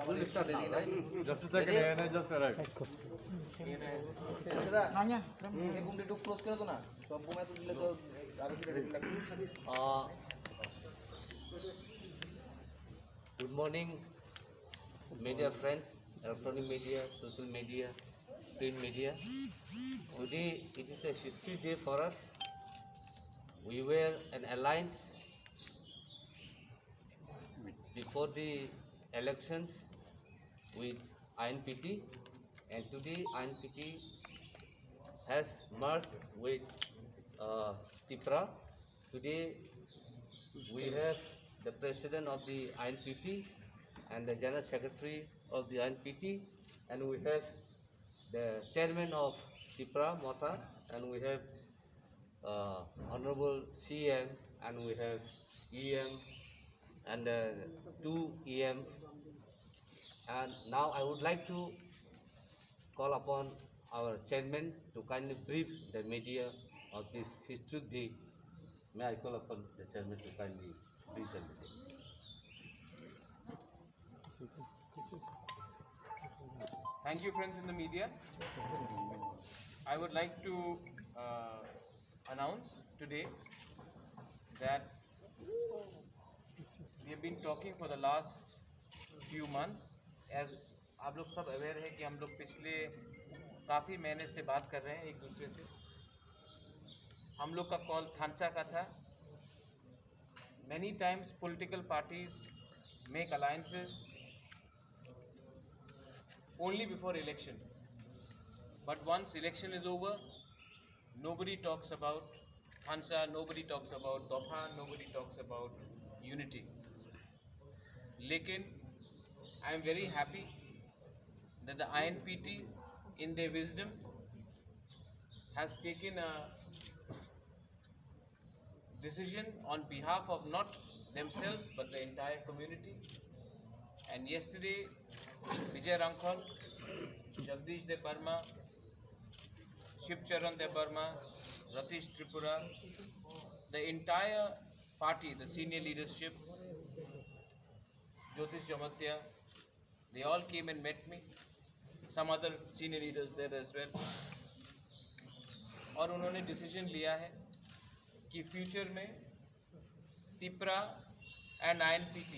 Full start ready, right? Just a second, ANA just arrived. একটু close করে তো না সব বুম এত দিলে তো আরো কি রেডি লাগবে Good morning, media friends, electronic media, social media, print media. Today it is a history day for us. We were an alliance before the elections with INPT, and today INPT has merged with TIPRA. Today we have the president of the INPT and the general secretary of the INPT, and we have the chairman of TIPRA, Mota, and we have honorable CM, and we have EM and two EM. And now I would like to call upon our chairman to kindly brief the media of this history day. May I call upon the chairman to kindly brief the media. Thank you, friends in the media. I would like to announce today that we have been talking for the last few months. As आप लोग सब aware है कि हम लोग पिछले काफ़ी महीने से बात कर रहे हैं एक दूसरे से. हम लोग का कॉल थानसा का था. Many times political parties make alliances only before election. But once election is over, nobody talks about Hansa, nobody talks about Doha, nobody talks about unity. Lekin, I am very happy that the INPT, in their wisdom, has taken a decision on behalf of not themselves but the entire community. And yesterday, Vijay Rankhol, Jagdish De Barma, Shivcharan De Barma, Ratish Tripura, the entire party, the senior leadership, Jyotish Jamatya, they all came and met me. Some other senior leaders there as well. और उन्होंने decision लिया है कि future में TIPRA and INPT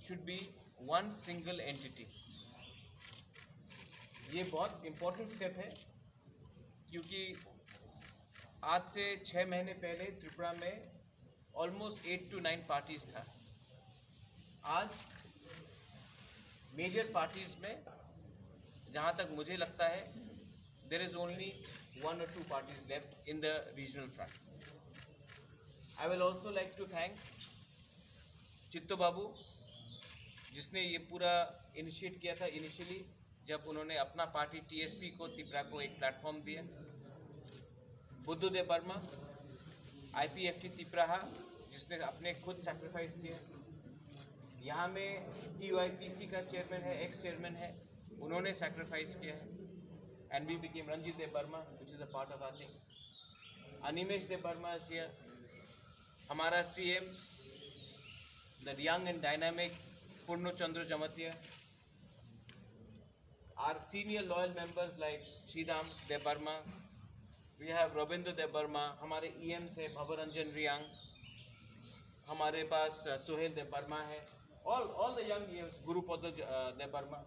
should be one single entity. ये बहुत important step है क्योंकि आज से 6 महीने पहले त्रिपुरा में ऑलमोस्ट 8 to 9 पार्टीज था. आज मेजर पार्टीज में जहाँ तक मुझे लगता है there is only 1 or 2 parties left in the regional front. I will also like to thank चित्तो बाबू जिसने ये पूरा इनिशिएट किया था इनिशियली जब उन्होंने अपना पार्टी TSP को त्रिपुरा को एक प्लेटफॉर्म दिया. बुद्धू दे बर्मा IPFT त्रिपुरा जिसने अपने खुद सैक्रिफाइस किया. यहाँ में TYPC का चेयरमैन है, एक्स चेयरमैन है, उन्होंने सैक्रिफाइस किया है. And we became Ranjit De Barma, which is a part of our thing. Animesh De Barma is here. हमारा CM, the young and dynamic Purno Chandra Jamatya. Our senior loyal members like Shidam De Barma. We have Robindra De Barma. हमारे EMs है Bhavaranjan Riang. हमारे पास Sohail De Barma है. All the young EMs, Guru Pada De Barma,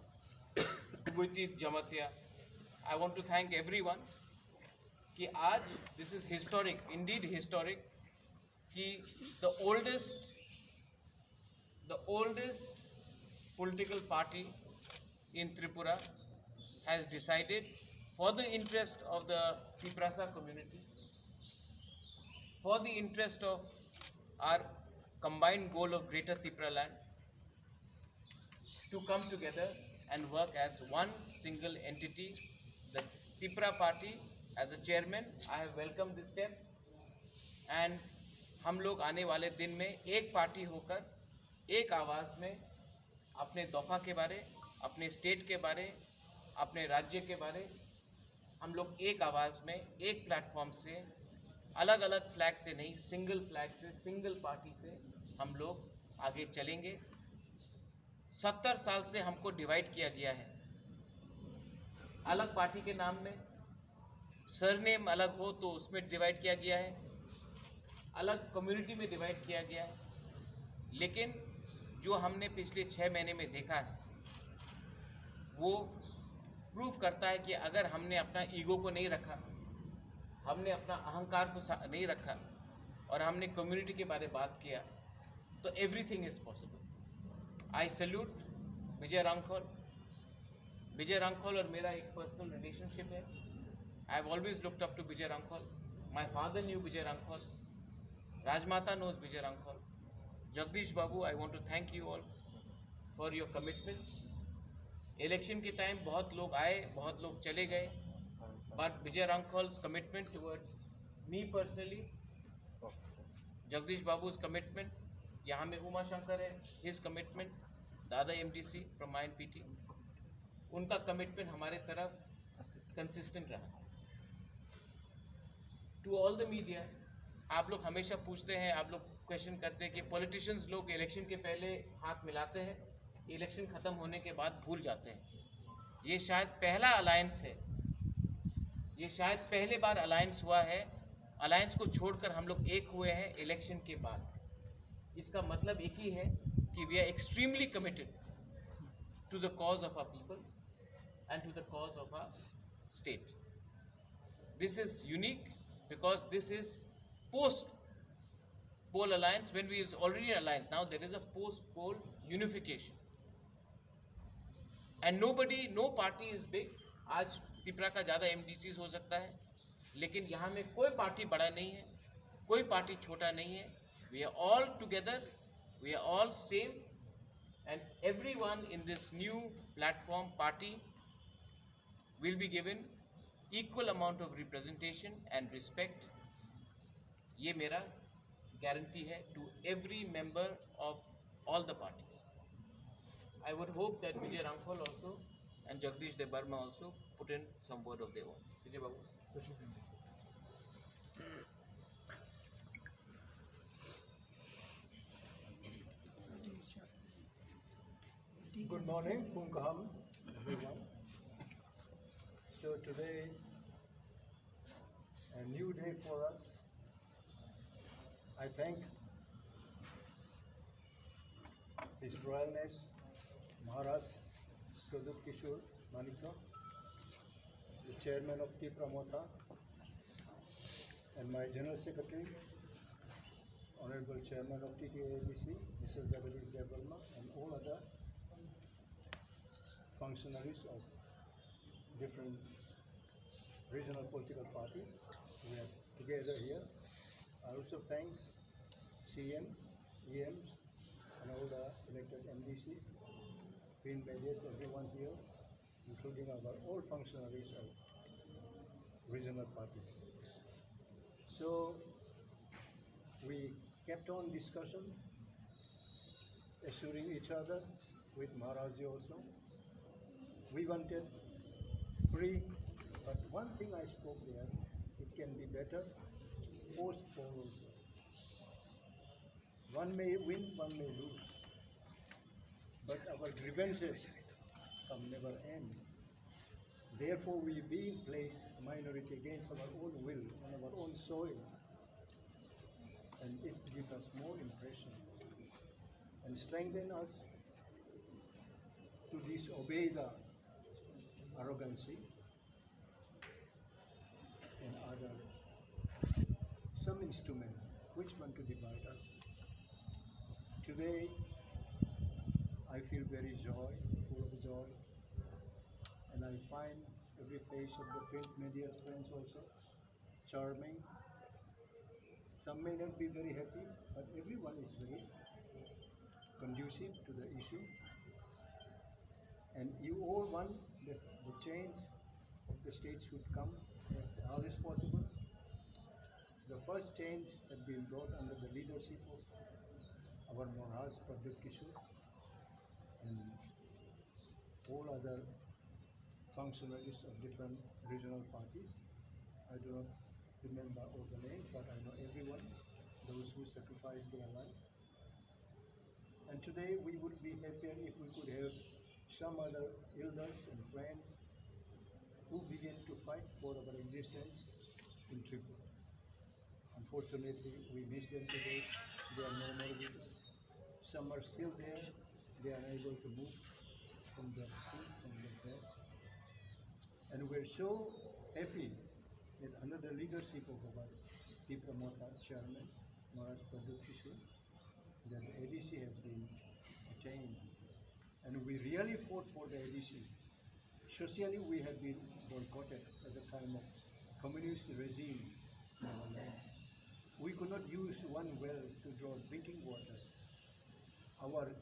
Guiti Jamatya. I want to thank everyone कि आज this is historic, indeed historic कि the oldest political party in Tripura has decided for the interest of the Tiprasa community, for the interest of our combined goal of Greater Tripura land, to come together and work as one single entity. The TIPRA party, as a chairman, I have welcomed this step, and हम लोग आने वाले दिन में एक party होकर एक आवाज़ में अपने दोफा के बारे, अपने स्टेट के बारे, अपने राज्य के बारे हम लोग एक आवाज़ में एक प्लेटफॉर्म से अलग अलग फ्लैग से नहीं, सिंगल फ्लैग से, सिंगल पार्टी से हम लोग आगे चलेंगे. 70 साल से हमको डिवाइड किया गया है, अलग पार्टी के नाम में, सरनेम अलग हो तो उसमें डिवाइड किया गया है, अलग कम्युनिटी में डिवाइड किया गया है। लेकिन जो हमने पिछले 6 महीने में देखा है वो प्रूव करता है कि अगर हमने अपना ईगो को नहीं रखा, हमने अपना अहंकार को नहीं रखा और हमने कम्युनिटी के बारे में बात किया तो everything is possible. I salute Vijay Rankhaul. Vijay Rankhaul और मेरा एक पर्सनल रिलेशनशिप है। I have always looked up to Vijay Rankhaul. My father knew Vijay Rankhaul, Rajmata knows Vijay Rankhaul. Jagdish Babu, I want to thank you all for your commitment. Election के टाइम बहुत लोग आए, बहुत लोग चले गए, but Vijay Rankhaul's commitment towards me personally, Jagdish Babu's commitment, यहाँ में उमा शंकर है, his commitment, दादा MDC from INPT, उनका कमिटमेंट हमारे तरफ कंसिस्टेंट रहा। टू ऑल द मीडिया, आप लोग हमेशा पूछते हैं, आप लोग क्वेश्चन करते हैं कि पॉलिटिशियंस लोग इलेक्शन के पहले हाथ मिलाते हैं, इलेक्शन ख़त्म होने के बाद भूल जाते हैं। ये शायद पहला अलायंस है, ये शायद पहले बार अलायंस हुआ है, अलायंस को छोड़कर हम लोग एक हुए हैं इलेक्शन के बाद। इसका मतलब एक ही है कि we are extremely committed to the cause of our people and to the cause of our state. This is unique because this is post poll alliance. When we is already an alliance, now there is a post poll unification and nobody, no party is big. आज तिपरा का ज़्यादा MDCs हो सकता है, लेकिन यहाँ में कोई पार्टी बड़ा नहीं है, कोई पार्टी छोटा नहीं है। We are all together, we are all same, and everyone in this new platform party will be given equal amount of representation and respect. ये मेरा गारंटी है to every member of all the parties. I would hope that Vijay Rankhaul also and Jagdish Debbarma also put in some word of their own. Vijay Babu. Good morning, Kunkaham, everyone. So today, a new day for us. I thank His Royalness Maharaj Pradut Kishore Manikya, the Chairman of Tipra Motha, and my General Secretary, Honorable Chairman of TTABC, Mrs. Jagadish Devarma, and all other functionaries of different regional political parties. We are together here. I also thank CM, EMs, and all the elected MDCs, green medias, everyone here, including our all functionaries of regional parties. So we kept on discussion, assuring each other with Maharaji also. We wanted free, but one thing I spoke there, it can be better post-poll also. One may win, one may lose, but our grievances come never end. Therefore, we being placed minority against our own will on our own soil, and it gives us more impression and strengthen us to disobey the arrogancy and other some instrument which want to divide us. Today, I feel very full of joy, and I find every face of the print media's friends also charming. Some may not be very happy, but everyone is very conducive to the issue. And you all want that the change of the state should come as early as possible. The first change had been brought under the leadership of our Maharaj Pradut Kishore and all other functionaries of different regional parties. I do not remember all the names, but I know everyone, those who sacrificed their life. And today we would be happier if we could some other elders and friends who began to fight for our existence in Tripura. Unfortunately, we miss them today. They are no more with us. Some are still there. They are unable to move from their seat, from their bed. And we're so happy that under the leadership of our Tripura Motha chairman, Maharaj Pradut Kishore, that the ADC has been attained. And we really fought for the ADC. Socially, we had been boycotted at the time of communist regime in our land. We could not use one well to draw drinking water. Our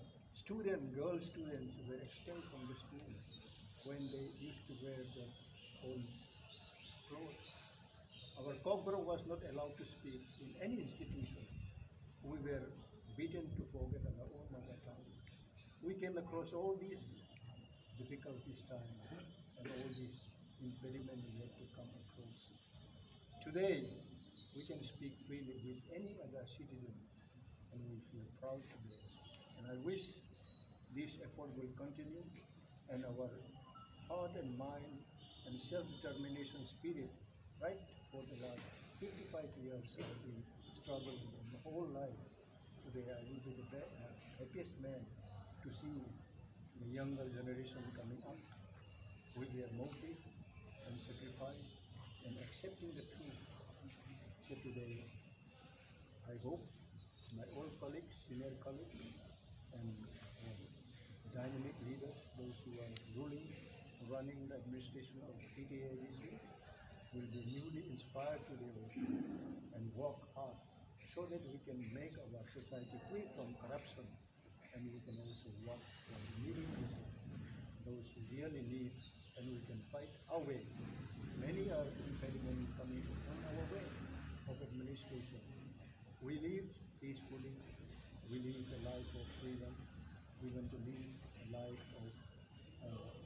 girl students were expelled from the school when they used to wear their own clothes. Our cockborough was not allowed to speak in any institution. We were beaten to forget our own mother tongue. We came across all these difficulties times and all these impediments we had to come across. Today, we can speak freely with any other citizens and we feel proud today. And I wish this effort will continue and our heart and mind and self-determination spirit, right, for the last 55 years I've been struggling my whole life. Today I will be the happiest man to see the younger generation coming up with their motive and sacrifice and accepting the truth. So today, I hope my old colleagues, senior colleagues, and dynamic leaders, those who are running the administration of PTADC, will be newly inspired today also and work hard so that we can make our society free from corruption and we can also work for the needy people, those who really need, and we can fight our way. Many are impediments coming on our way of administration. We live peacefully, we live a life of freedom, we want to live a life of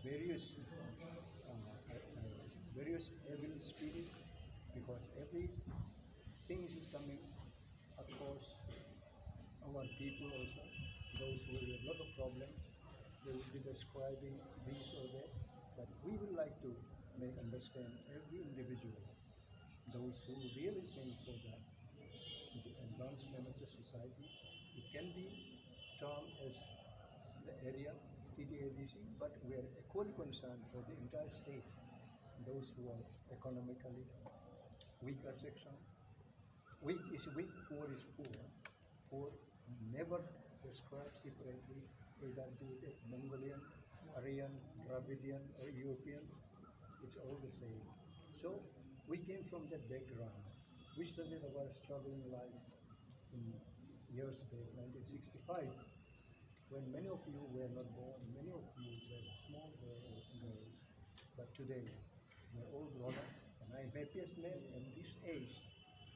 various evil spirits, because everything is coming across our people also. Those who have a lot of problems, they will be describing this or that, but we would like to make understand every individual, those who really think for the advancement of the society. It can be termed as the area TTADC, but we are equally concerned for the entire state, those who are economically weaker section. Weak is weak, poor is poor. Poor never described separately, whether be it Mongolian, Aryan, Dravidian, or European. It's all the same. So we came from that background. We started our struggling life in years back, 1965, when many of you were not born, many of you were small girls. But today, we're all grown up, and I'm happiest man at this age,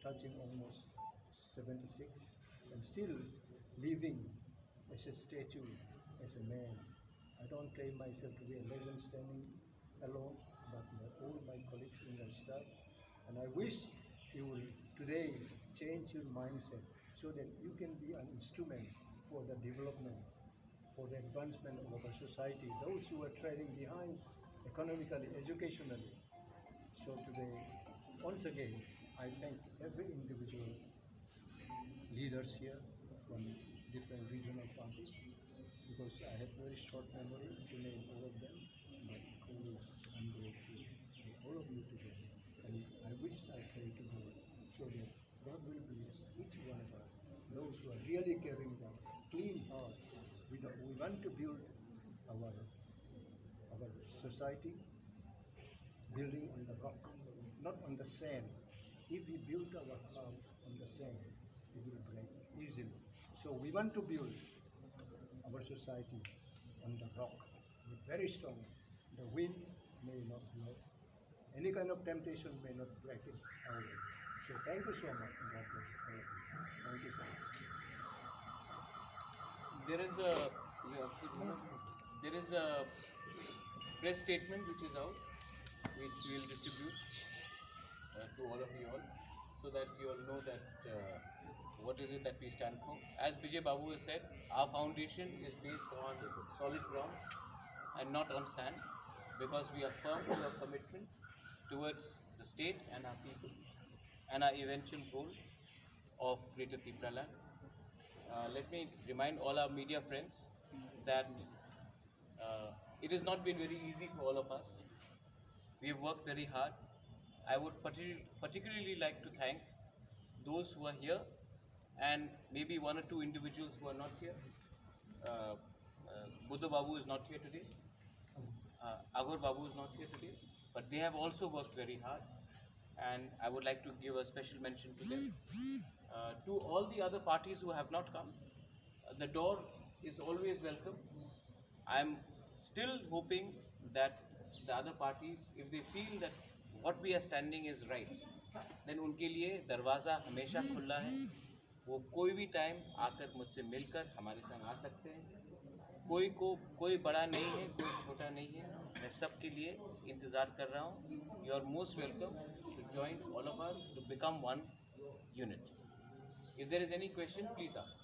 touching almost 76, and still living as a statue, as a man. I don't claim myself to be a legend standing alone, but all my colleagues in the staff. And I wish you will today change your mindset so that you can be an instrument for the development, for the advancement of our society, those who are trailing behind economically, educationally. So today, once again, I thank every individual leaders here from different regional parties, because I have very short memory to name all of them, but truly I'm grateful to all of you today. And I wish I pray to God so that God will bless each one of us, those who are really carrying the clean heart. We want to build our society building on the rock, not on the sand. If we build our house on the sand, it will break easily. So we want to build our society on the rock, very strong. The wind may not blow. Any kind of temptation may not break it away. So thank you so much. God bless all of you. Thank you so much. There is a press statement which is out, which we will distribute to all of you all, so that you all know that what is it that we stand for. As Bijay Babu has said, our foundation is based on solid ground. and not understand, because we are firm to our commitment towards the state and our people and our eventual goal of Greater Tripura land. Let me remind all our media friends that it has not been very easy for all of us. We have worked very hard. I would particularly like to thank those who are here and maybe one or two individuals who are not here. Buddha Babu is not here today. Agor Babu is not here today. But they have also worked very hard, and I would like to give a special mention to them. To all the other parties who have not come, the door is always welcome. I am still hoping that the other parties, if they feel that what we are standing is right, then उनके लिए दरवाज़ा हमेशा खुला है. वो कोई भी time आकर मुझसे मिलकर हमारे संग आ सकते हैं. कोई बड़ा नहीं है, कोई छोटा नहीं है. मैं सबके लिए इंतज़ार कर रहा हूँ. You are most welcome to join all of us to become one unit. If there is any question, please ask.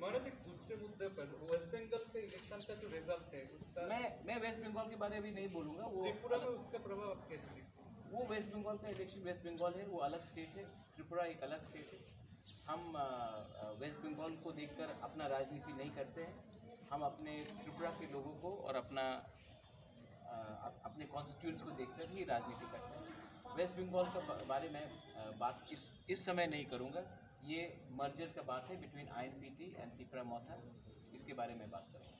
महाराज एक दूसरे मुद्दे पर वेस्ट बंगाल के इलेक्शन का जो रिजल्ट है उसका मैं वेस्ट बंगाल के बारे में नहीं बोलूँगा. वो त्रिपुरा में उसका प्रभाव आप कैसे देखते हैं? वो वेस्ट बंगाल का इलेक्शन वेस्ट बंगाल है, वो अलग स्टेट है. त्रिपुरा एक अलग स्टेट है. हम वेस्ट बंगाल को देखकर अपना राजनीति नहीं करते हैं. हम अपने त्रिपुरा के लोगों को और अपने कॉन्स्टिट्यूंट्स को देखकर ही राजनीति करते हैं. वेस्ट बंगाल का बारे में बात इस समय नहीं करूँगा. ये मर्जर का बात है बिटवीन INPT एंड त्रिपुरा मोथा. इसके बारे में बात करूँगा.